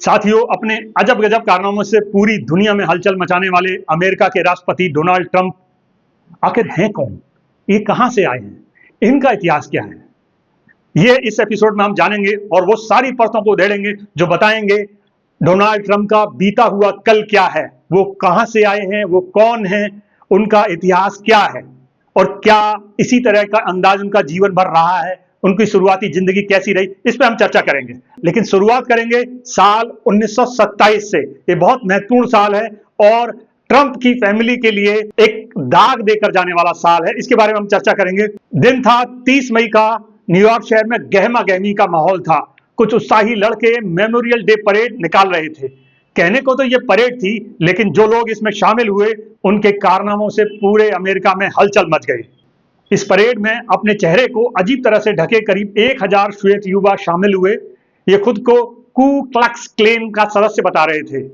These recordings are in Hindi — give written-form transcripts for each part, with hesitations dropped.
साथियों, अपने अजब गजब कारनामों से पूरी दुनिया में हलचल मचाने वाले अमेरिका के राष्ट्रपति डोनाल्ड ट्रंप आखिर हैं कौन? ये कहां से आए हैं? इनका इतिहास क्या है? ये इस एपिसोड में हम जानेंगे और वो सारी परतों को उधेड़ेंगे जो बताएंगे डोनाल्ड ट्रंप का बीता हुआ कल क्या है, वो कहां से आए हैं, वो कौन है, उनका इतिहास क्या है और क्या इसी तरह का अंदाज उनका जीवन भर रहा है, उनकी शुरुआती जिंदगी कैसी रही, इस पर हम चर्चा करेंगे। लेकिन शुरुआत करेंगे साल 1927 से। ये बहुत महत्वपूर्ण साल है और ट्रंप की फैमिली के लिए एक दाग देकर जाने वाला साल है। इसके बारे में हम चर्चा करेंगे। दिन था 30 मई का। न्यूयॉर्क शहर में गहमा गहमी का माहौल था। कुछ उत्साही लड़के मेमोरियल डे परेड निकाल रहे थे। कहने को तो ये परेड थी, लेकिन जो लोग इसमें शामिल हुए उनके कारनामों से पूरे अमेरिका में हलचल मच गई। इस परेड में अपने चेहरे को अजीब तरह से ढके करीब 1000 श्वेत युवा शामिल हुए। ये खुद को कू क्लक्स क्लैन का सदस्य बता रहे थे।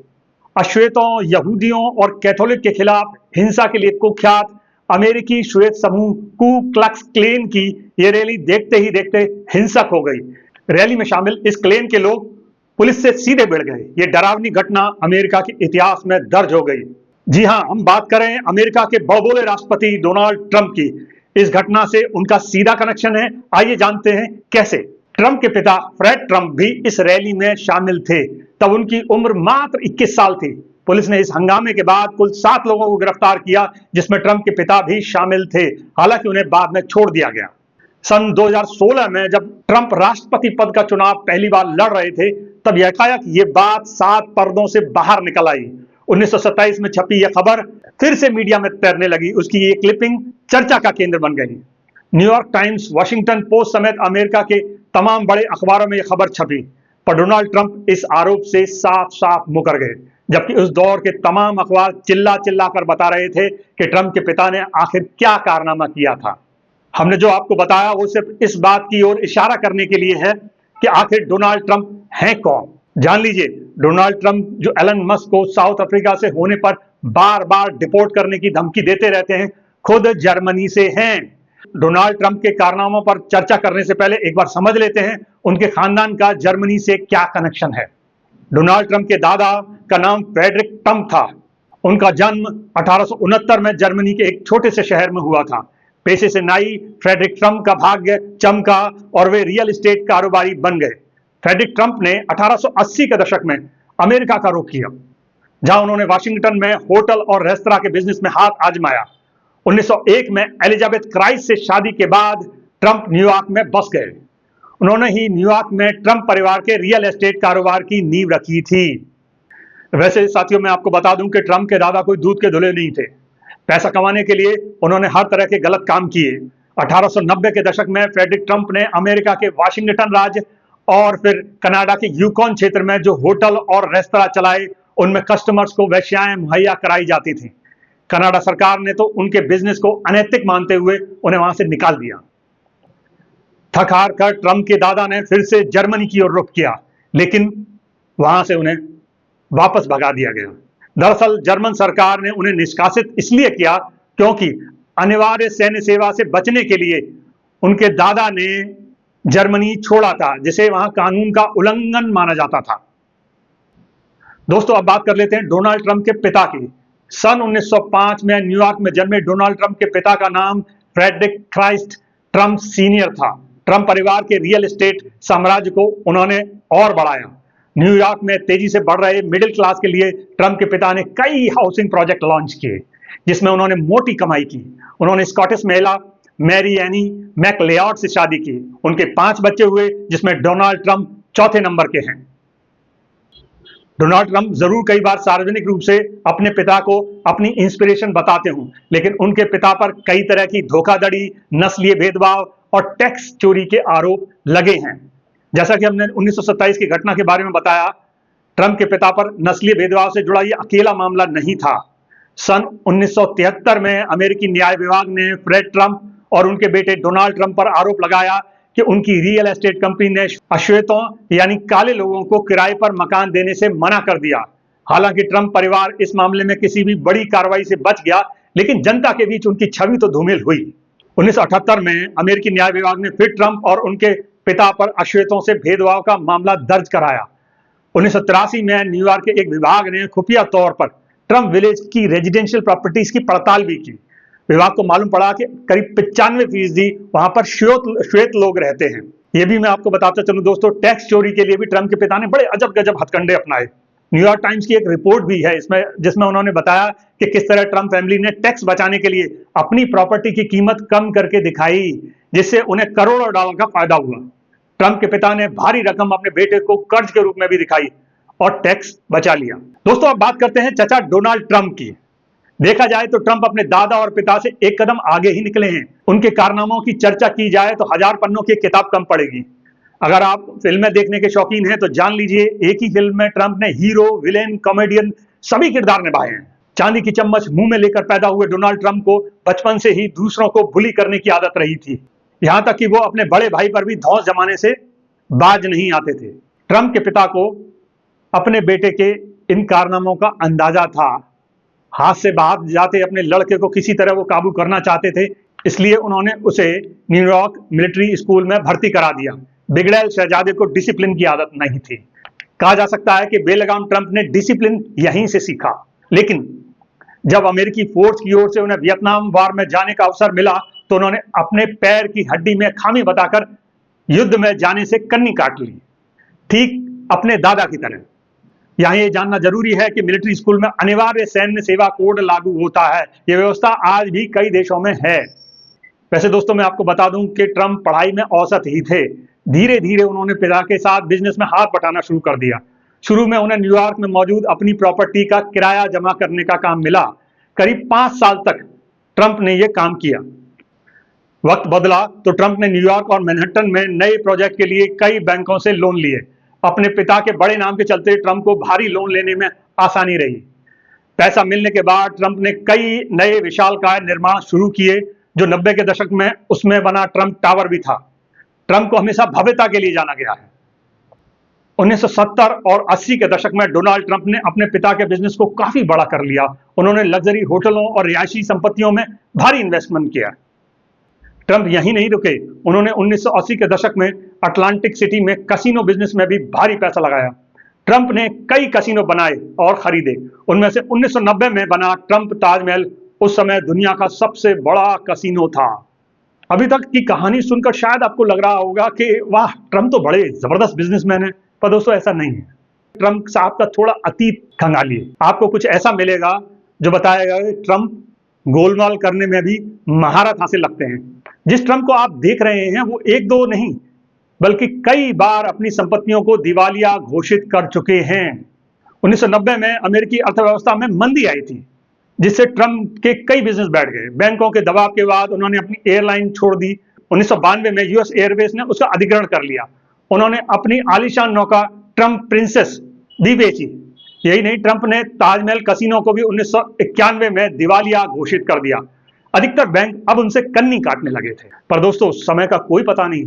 अश्वेतों, यहूदियों और कैथोलिक के खिलाफ हिंसा के लिए कुख्यात अमेरिकी श्वेत समूह कू क्लक्स क्लैन की ये रैली देखते ही देखते हिंसक हो गई। रैली में शामिल इस क्लैन के लोग पुलिस से सीधे भिड़ गए। ये डरावनी घटना अमेरिका के इतिहास में दर्ज हो गई। जी हां, हम बात कर रहे हैं अमेरिका के बहुबोले राष्ट्रपति डोनाल्ड ट्रंप की। इस घटना से उनका सीधा कनेक्शन है। आइए जानते हैं कैसे। ट्रंप के पिता फ्रेड ट्रंप भी इस रैली में शामिल थे। तब उनकी उम्र मात्र 21 साल थी। पुलिस ने इस हंगामे के बाद कुल 7 लोगों को गिरफ्तार किया, जिसमें ट्रंप के पिता भी शामिल थे। हालांकि उन्हें बाद में छोड़ दिया गया। सन 2016 में जब ट्रंप राष्ट्रपति पद का चुनाव पहली बार लड़ रहे थे, तब एकाएक ये बात 7 पर्दों से बाहर निकल आई। 1927 में छपी यह खबर फिर से मीडिया में तैरने लगी। उसकी ये क्लिपिंग चर्चा का केंद्र बन गई। न्यूयॉर्क टाइम्स, वॉशिंगटन पोस्ट समेत अमेरिका के तमाम बड़े अखबारों में यह खबर छपी। पर डोनाल्ड ट्रंप इस आरोप से साफ साफ मुकर गए, जबकि उस दौर के तमाम अखबार चिल्ला चिल्ला कर बता रहे थे कि ट्रंप के पिता ने आखिर क्या कारनामा किया था। हमने जो आपको बताया वो सिर्फ इस बात की ओर इशारा करने के लिए है कि आखिर डोनाल्ड ट्रंप हैं कौन। जान लीजिए, डोनाल्ड ट्रंप जो एलन मस्क को साउथ अफ्रीका से होने पर बार बार डिपोर्ट करने की धमकी देते रहते हैं, खुद जर्मनी से हैं। डोनाल्ड ट्रंप के कारनामों पर चर्चा करने से पहले एक बार समझ लेते हैं उनके खानदान का जर्मनी से क्या कनेक्शन है। डोनाल्ड ट्रंप के दादा का नाम फ्रेडरिक ट्रंप था। उनका जन्म 1869 में जर्मनी के एक छोटे से शहर में हुआ था। पेशे से नाई फ्रेडरिक ट्रंप का भाग्य चमका और वे रियल एस्टेट कारोबारी बन गए। फ्रेडरिक ट्रंप ने 1880 के दशक में अमेरिका का रुख किया, जहां उन्होंने वाशिंगटन में होटल और रेस्तरां के बिजनेस में हाथ आजमाया। 1901 में एलिजाबेथ क्राइस्ट से शादी के बाद ट्रंप न्यूयॉर्क में बस गए। उन्होंने ही न्यूयॉर्क में ट्रंप परिवार के रियल एस्टेट कारोबार की नींव रखी थी। वैसे साथियों, मैं आपको बता दूं कि ट्रंप के दादा कोई दूध के धुले नहीं थे। पैसा कमाने के लिए उन्होंने हर तरह के गलत काम किए। 1890 के दशक में फ्रेडरिक ट्रंप ने अमेरिका के वाशिंगटन राज्य और फिर कनाडा के यूकॉन क्षेत्र में जो होटल और रेस्तरां चलाए, उनमें कस्टमर्स को वेश्याएं मुहैया कराई जाती थी। कनाडा सरकार ने तो उनके बिजनेस को अनैतिक मानते हुए उन्हें वहां से निकाल दिया। थक हार कर ट्रंप के दादा ने फिर से जर्मनी की ओर रुख किया, लेकिन वहां से उन्हें वापस भगा दिया गया। दरअसल जर्मन सरकार ने उन्हें निष्कासित इसलिए किया क्योंकि अनिवार्य सैन्य सेवा से बचने के लिए उनके दादा ने जर्मनी छोड़ा था, जिसे वहां कानून का उल्लंघन माना जाता था। दोस्तों, अब बात कर लेते हैं डोनाल्ड ट्रंप के पिता की। सन 1905 में न्यूयॉर्क में जन्मे डोनाल्ड ट्रंप के पिता का नाम फ्रेडरिक क्राइस्ट ट्रंप सीनियर था। ट्रंप परिवार के रियल एस्टेट साम्राज्य को उन्होंने और बढ़ाया। न्यूयॉर्क में तेजी से बढ़ रहे मिडिल क्लास के लिए ट्रंप के पिता ने कई हाउसिंग प्रोजेक्ट लॉन्च किए, जिसमें उन्होंने मोटी कमाई की। उन्होंने स्कॉटिश महिला मैरी एनी मैकलेऑड से शादी की। उनके 5 बच्चे हुए, जिसमें डोनाल्ड ट्रंप चौथे नंबर के हैं। डोनाल्ड ट्रंप जरूर कई बार सार्वजनिक रूप से अपने पिता को अपनी इंस्पिरेशन बताते हों, लेकिन उनके पिता पर कई तरह की धोखाधड़ी, नस्लीय भेदभाव और टैक्स चोरी के आरोप लगे हैं। जैसा कि हमने 1927 की घटना के बारे में बताया, ट्रंप के पिता पर नस्लीय भेदभाव से जुड़ा यह अकेला मामला नहीं था। सन 1973 में अमेरिकी न्याय विभाग ने फ्रेड ट्रंप और उनके बेटे डोनाल्ड ट्रंप पर आरोप लगाया कि उनकी रियल एस्टेट कंपनी ने अश्वेतों यानी काले लोगों को किराए पर मकान देने से मना कर दिया। हालांकि ट्रंप परिवार इस मामले में किसी भी बड़ी कार्रवाई से बच गया, लेकिन जनता के बीच उनकी छवि तो धूमिल हुई। 1978 में अमेरिकी न्याय विभाग ने फिर ट्रंप और उनके पिता पर अश्वेतों से भेदभाव का मामला दर्ज कराया। 1983 में न्यूयॉर्क के एक विभाग ने खुफिया तौर पर ट्रंप विलेज की रेजिडेंशियल प्रॉपर्टीज की पड़ताल भी की। विभाग को मालूम पड़ा कि करीब 95% वहां पर श्वेत लोग रहते हैं। ये भी मैं आपको बताता चलूं दोस्तों, टैक्स चोरी के लिए भी ट्रंप के पिता ने बड़े अजब गजब हथकंडे अपनाए। न्यूयॉर्क टाइम्स की एक रिपोर्ट भी है इसमें, जिसमें उन्होंने बताया कि किस तरह ट्रंप फैमिली ने टैक्स बचाने के लिए अपनी प्रॉपर्टी की कीमत कम करके दिखाई, जिससे उन्हें करोड़ों डॉलर का फायदा हुआ। ट्रंप के पिता ने भारी रकम अपने बेटे को कर्ज के रूप में भी दिखाई और टैक्स बचा लिया। दोस्तों अब बात करते हैं चाचा डोनाल्ड ट्रंप की। देखा जाए तो ट्रंप अपने दादा और पिता से एक कदम आगे ही निकले हैं। उनके कारनामों की चर्चा की जाए तो 1000 पन्नों की किताब कम पड़ेगी। अगर आप फिल्में देखने के शौकीन हैं तो जान लीजिए, एक ही फिल्म में ट्रंप ने हीरो, विलेन, कॉमेडियन सभी किरदार निभाए हैं। चांदी की चम्मच मुंह में लेकर पैदा हुए डोनाल्ड ट्रंप को बचपन से ही दूसरों को बुली करने की आदत रही थी। यहां तक कि वो अपने बड़े भाई पर भी धौंस जमाने से बाज नहीं आते थे। ट्रंप के पिता को अपने बेटे के इन कारनामों का अंदाजा था। हाथ से बाहर जाते अपने लड़के को किसी तरह वो काबू करना चाहते थे, इसलिए उन्होंने उसे न्यूयॉर्क मिलिट्री स्कूल में भर्ती करा दिया। बिगड़ैल शहजादे को डिसिप्लिन की आदत नहीं थी। कहा जा सकता है कि बेलगाम ट्रंप ने डिसिप्लिन यहीं से सीखा। लेकिन जब अमेरिकी फोर्स की ओर से उन्हें वियतनाम वार में जाने का अवसर मिला तो उन्होंने अपने पैर की हड्डी में खामी बताकर युद्ध में जाने से कन्नी काट ली, ठीक अपने दादा की तरह। यहां ये जानना जरूरी है कि मिलिट्री स्कूल में अनिवार्य सैन्य सेवा कोड लागू होता है। यह व्यवस्था आज भी कई देशों में है। वैसे दोस्तों मैं आपको बता दूं कि ट्रंप पढ़ाई में औसत ही थे। धीरे धीरे उन्होंने पिता के साथ बिजनेस में हाथ बटाना शुरू कर दिया। शुरू में उन्हें न्यूयॉर्क में मौजूद अपनी प्रॉपर्टी का किराया जमा करने का काम मिला। करीब 5 साल तक ट्रंप ने यह काम किया। वक्त बदला तो ट्रंप ने न्यूयॉर्क और मैनहट्टन में नए प्रोजेक्ट के लिए कई बैंकों से लोन लिए। अपने पिता के बड़े नाम के चलते ट्रंप को भारी लोन लेने में आसानी रही। पैसा मिलने के बाद ट्रंप ने कई नए विशालकाय निर्माण शुरू किए, जो 90 के दशक में उसमें बना ट्रंप टावर भी था। ट्रंप को हमेशा भव्यता के लिए जाना गया है। 1970 और 80 के दशक में डोनाल्ड ट्रंप ने अपने पिता के बिजनेस को काफी बड़ा कर लिया। उन्होंने लग्जरी होटलों और रिहायशी संपत्तियों में भारी इन्वेस्टमेंट किया। ट्रंप यहीं नहीं रुके, उन्होंने 1980 के दशक में अटलांटिक सिटी में कसिनो बिजनेस में भी भारी पैसा लगाया। ट्रंप ने कई कसिनो बनाए और खरीदे। उनमें से 1990 में बना ट्रंप ताजमहल उस समय दुनिया का सबसे बड़ा कसिनो था। अभी तक की कहानी सुनकर शायद आपको लग रहा होगा कि वाह, ट्रंप तो बड़े जबरदस्त बिजनेसमैन है, पर दोस्तों ऐसा नहीं है। ट्रंप साहब का थोड़ा अतीत खंगालिए, आपको कुछ ऐसा मिलेगा जो बताएगा कि ट्रंप गोलमाल करने में भी महारत हासिल रखते हैं। जिस ट्रंप को आप देख रहे हैं वो एक दो नहीं बल्कि कई बार अपनी संपत्तियों को दिवालिया घोषित कर चुके हैं। 1990 में अमेरिकी अर्थव्यवस्था में मंदी आई थी, जिससे ट्रंप के कई बिजनेस बैठ गए। बैंकों के दबाव के बाद उन्होंने अपनी एयरलाइन छोड़ दी। 1992 में यूएस एयरवेज ने उसका अधिग्रहण कर लिया। उन्होंने अपनी आलीशान नौका ट्रंप प्रिंसेस भी बेची। यही नहीं, ट्रंप ने ताजमहल कसिनो को भी 1991 में दिवालिया घोषित कर दिया। अधिकतर बैंक अब उनसे कन्नी काटने लगे थे। पर दोस्तों समय का कोई पता नहीं।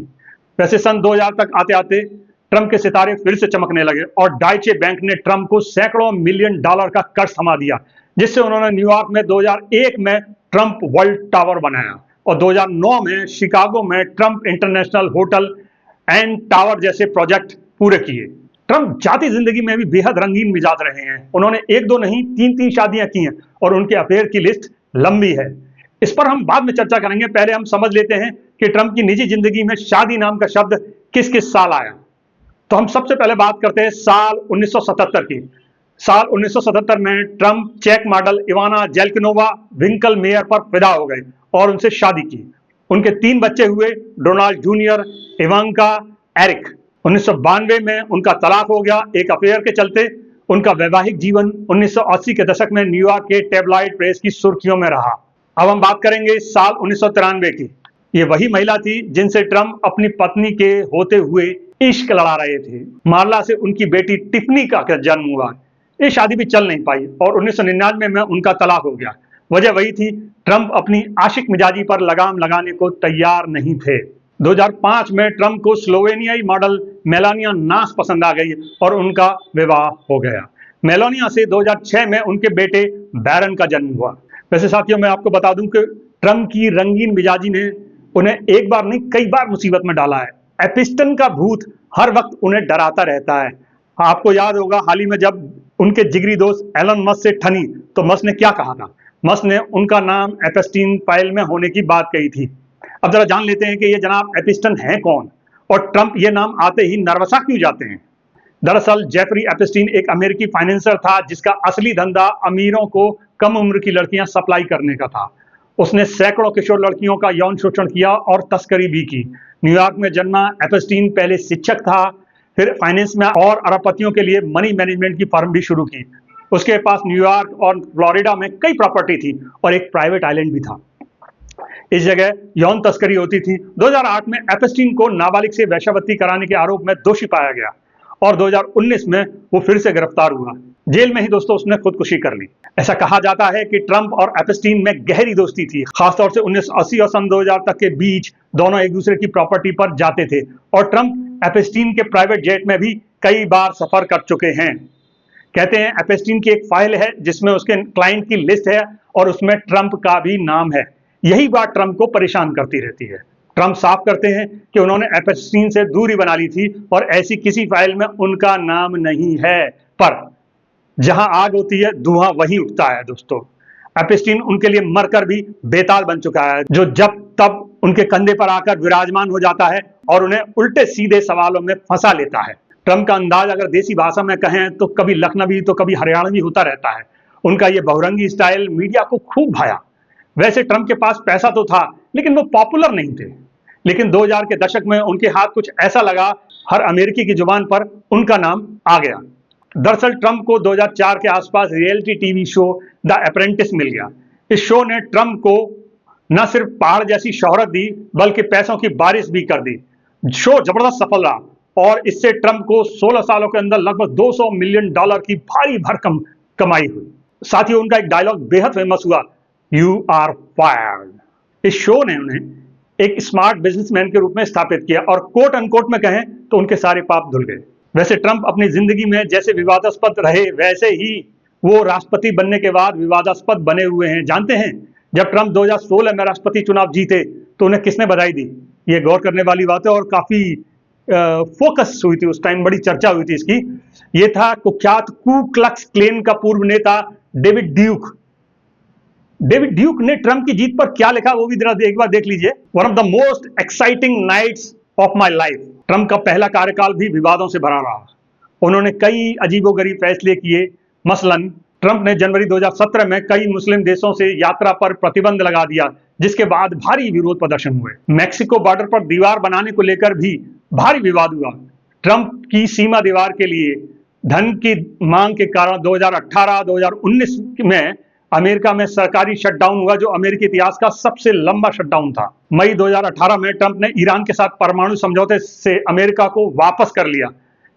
वैसे सन 2000 तक आते आते ट्रंप के सितारे फिर से चमकने लगे और डाइचे बैंक ने ट्रंप को सैकड़ों मिलियन डॉलर का कर्ज थमा दिया, जिससे उन्होंने न्यूयॉर्क में 2001 में ट्रंप वर्ल्ड टावर बनाया और 2009 में शिकागो में Trump international hotel and tower जैसे प्रोजेक्ट पूरे किए। ट्रंप जाती जिंदगी में भी बेहद रंगीन मिजाज रहे हैं। उन्होंने एक दो नहीं 3-3 शादियां की हैं और उनके अफेयर की लिस्ट लंबी है। इस पर हम बाद में चर्चा करेंगे। पहले हम समझ लेते हैं कि ट्रंप की निजी जिंदगी में शादी नाम का शब्द किस किस साल आया। तो हम सबसे पहले बात करते हैं साल 1977 की। साल 1977 में ट्रंप चेक model Ivana Zelnickova Winklmayr पर फिदा हो गए और उनसे शादी की। उनके 3 बच्चे हुए, डोनाल्ड जूनियर, इवांका, एरिक। 1992 में उनका तलाक हो गया। एक अफेयर के चलते उनका वैवाहिक जीवन 1980 के दशक में न्यूयॉर्क के टेबलॉइड प्रेस की सुर्खियों में रहा। अब हम बात करेंगे साल 1993 की। ये वही महिला थी जिनसे ट्रंप अपनी पत्नी के होते हुए इश्क लड़ा रहे थे। मार्ला से उनकी बेटी टिफनी का जन्म हुआ। ये शादी भी चल नहीं पाई और 1999 में उनका तलाक हो गया। वजह वही थी, ट्रंप अपनी आशिक मिजाजी पर लगाम लगाने को तैयार नहीं थे। 2005 में ट्रंप को स्लोवेनियाई मॉडल मेलानिया नास पसंद आ गई और उनका विवाह हो गया। मेलानिया से 2006 में उनके बेटे बैरन का जन्म हुआ। वैसे साथियों मैं आपको बता दूं कि ट्रंप की रंगीन मिजाजी ने उन्हें एक बार नहीं कई बार मुसीबत में डाला है। एपिस्टन का भूत हर वक्त उन्हें डराता रहता है। आपको याद होगा हाल ही में जब उनके जिगरी दोस्त एलन मस्क से ठनी तो मस्क ने क्या कहा था। मस्क ने उनका नाम एपस्टीन फाइल में होने की बात कही थी। अब जरा जान लेते हैं कि ये जनाब एपस्टीन हैं कौन और ट्रंप ये नाम आते ही नर्वसा क्यों जाते हैं। दरअसल जेफरी एपस्टीन एक अमेरिकी फाइनेंसर था जिसका असली धंधा अमीरों को कम उम्र की लड़कियां सप्लाई करने का था। उसने सैकड़ों किशोर लड़कियों का यौन शोषण किया और तस्करी भी की। न्यूयॉर्क में जन्मा एपस्टीन पहले शिक्षक था, फिर फाइनेंस में और अरबपतियों के लिए मनी मैनेजमेंट की फर्म भी शुरू की। उसके पास न्यूयॉर्क और फ्लोरिडा में कई प्रॉपर्टी थी और एक प्राइवेट आइलैंड भी था। इस जगह यौन तस्करी होती थी। 2008 में एपस्टीन को नाबालिग से वेश्यावृत्ति कराने के आरोप में दोषी पाया गया और 2019 में वो फिर से गिरफ्तार हुआ। जेल में ही दोस्तों उसने खुदकुशी कर ली। ऐसा कहा जाता है कि ट्रंप और एपस्टीन में गहरी दोस्ती थी। खासतौर से 1980 और सन 2000 तक के बीच दोनों एक दूसरे की प्रॉपर्टी पर जाते थे और ट्रंप एपस्टीन के प्राइवेट जेट में भी कई बार सफर कर चुके हैं। कहते हैं एपस्टीन की एक फाइल है जिसमें उसके क्लाइंट की लिस्ट है और उसमें ट्रंप का भी नाम है। यही बात ट्रंप को परेशान करती रहती है। ट्रंप साफ करते हैं कि उन्होंने एपस्टीन से दूरी बना ली थी और ऐसी किसी फाइल में उनका नाम नहीं है, पर जहां आग होती है धुआं वहीं उठता है। दोस्तों एपस्टीन उनके लिए मरकर भी बेताल बन चुका है, जो जब तब उनके कंधे पर आकर विराजमान हो जाता है और उन्हें उल्टे सीधे सवालों में फंसा लेता है। ट्रंप का अंदाज अगर देसी भाषा में कहें तो कभी लखनवी तो कभी हरियाणवी होता रहता है। उनका यह बहुरंगी स्टाइल मीडिया को खूब भाया। वैसे ट्रंप के पास पैसा तो था लेकिन वो पॉपुलर नहीं थे। लेकिन 2000 के दशक में उनके हाथ कुछ ऐसा लगा, हर अमेरिकी की जुबान पर उनका नाम आ गया। दरअसल ट्रंप को 2004 के आसपास reality TV show the Apprentice मिल गया। इस शो ने ट्रंप को न सिर्फ पहाड़ जैसी शोहरत दी बल्कि पैसों की बारिश भी कर दी। शो जबरदस्त सफल रहा और इससे ट्रंप को 16 सालों के अंदर लगभग $200 मिलियन की भारी भरकम कमाई हुई। साथ ही उनका एक डायलॉग बेहद फेमस हुआ, यू आर फायर्ड। इस शो ने उन्हें एक स्मार्ट बिजनेसमैन के रूप में स्थापित किया और कोट अनकोट में कहें तो उनके सारे पाप धुल गए। वैसे ट्रंप अपनी जिंदगी में जैसे विवादास्पद रहे वैसे ही वो राष्ट्रपति बनने के बाद विवादास्पद बने हुए हैं। जानते हैं जब ट्रंप 2016 में राष्ट्रपति चुनाव जीते तो उन्हें किसने बधाई दी? ये गौर करने वाली बात है और काफी फोकस हुई थी, उस टाइम बड़ी चर्चा हुई थी इसकी। ये था कुख्यात कू क्लक्स क्लैन का पूर्व नेता डेविड ड्यूक। डेविड ड्यूक ने ट्रंप की जीत पर क्या लिखा वो भी एक बार देख लीजिए। One of the most exciting nights of my life. Trump का पहला कार्यकाल भी विवादों से भरा रहा। उन्होंने कई अजीबोगरीब फैसले किए। मसलन ट्रंप ने जनवरी 2017 में कई मुस्लिम देशों से यात्रा पर प्रतिबंध लगा दिया, जिसके बाद भारी विरोध प्रदर्शन हुए। मैक्सिको बॉर्डर पर दीवार बनाने को लेकर भी भारी विवाद हुआ। ट्रंप की सीमा दीवार के लिए धन की मांग के कारण 2018-2019 में अमेरिका में सरकारी शटडाउन हुआ, जो अमेरिकी इतिहास का सबसे लंबा शटडाउन था। मई 2018 में ट्रंप ने ईरान के साथ परमाणु समझौते से अमेरिका को वापस कर लिया,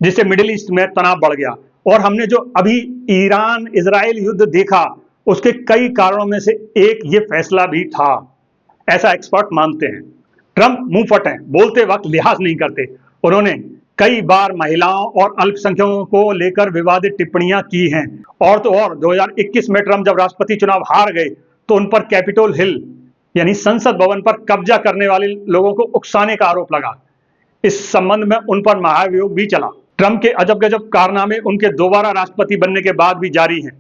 जिससे मिडिल ईस्ट में तनाव बढ़ गया। और हमने जो अभी ईरान इजराइल युद्ध देखा उसके कई कारणों में से एक ये फैसला भी था, ऐसा एक्सपर्ट मानते हैं। ट्रंप मुंहफट हैं, बोलते वक्त लिहाज नहीं करते। उन्होंने कई बार महिलाओं और अल्पसंख्यकों को लेकर विवादित टिप्पणियां की हैं। और तो और 2021 में ट्रंप जब राष्ट्रपति चुनाव हार गए तो उन पर कैपिटल हिल यानी संसद भवन पर कब्जा करने वाले लोगों को उकसाने का आरोप लगा। इस संबंध में उन पर महाभियोग भी चला। ट्रंप के अजब गजब कारनामे उनके दोबारा राष्ट्रपति बनने के बाद भी जारी हैं।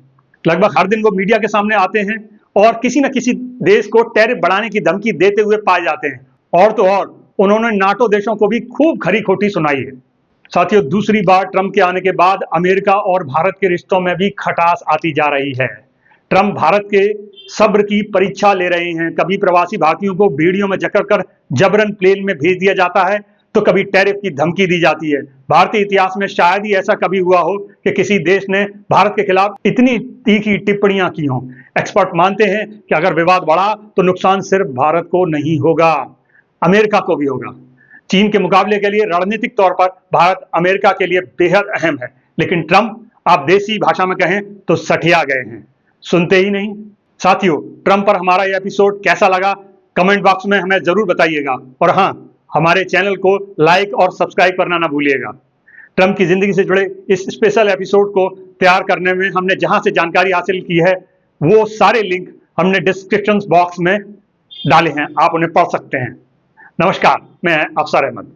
लगभग हर दिन वो मीडिया के सामने आते हैं और किसी न किसी देश को टैरिफ बढ़ाने की धमकी देते हुए पाए जाते हैं। और तो और उन्होंने नाटो देशों को भी खूब खरी खोटी सुनाई है। साथियों, दूसरी बार ट्रंप के आने के बाद अमेरिका और भारत के रिश्तों में भी खटास आती जा रही है। ट्रंप भारत के सब्र की परीक्षा ले रहे हैं। कभी प्रवासी भारतीयों को बेड़ियों में जकड़कर जबरन प्लेन में भेज दिया जाता है तो कभी टैरिफ की धमकी दी जाती है। भारतीय इतिहास में शायद ही ऐसा कभी हुआ हो कि किसी देश ने भारत के खिलाफ इतनी तीखी टिप्पणियां की हों। एक्सपर्ट मानते हैं कि अगर विवाद बढ़ा तो नुकसान सिर्फ भारत को नहीं होगा, अमेरिका को भी होगा। चीन के मुकाबले के लिए रणनीतिक तौर पर भारत अमेरिका के लिए बेहद अहम है, लेकिन ट्रंप, आप देसी भाषा में कहें तो सठिया गए हैं, सुनते ही नहीं। साथियों, ट्रंप पर हमारा यह एपिसोड कैसा लगा कमेंट बॉक्स में हमें जरूर बताइएगा और हाँ, हमारे चैनल को लाइक और सब्सक्राइब करना ना भूलिएगा। ट्रंप की जिंदगी से जुड़े इस स्पेशल एपिसोड को तैयार करने में हमने जहां से जानकारी हासिल की है वो सारे लिंक हमने डिस्क्रिप्शन बॉक्स में डाले हैं, आप उन्हें पढ़ सकते हैं। नमस्कार, मैं अफसर अहमद।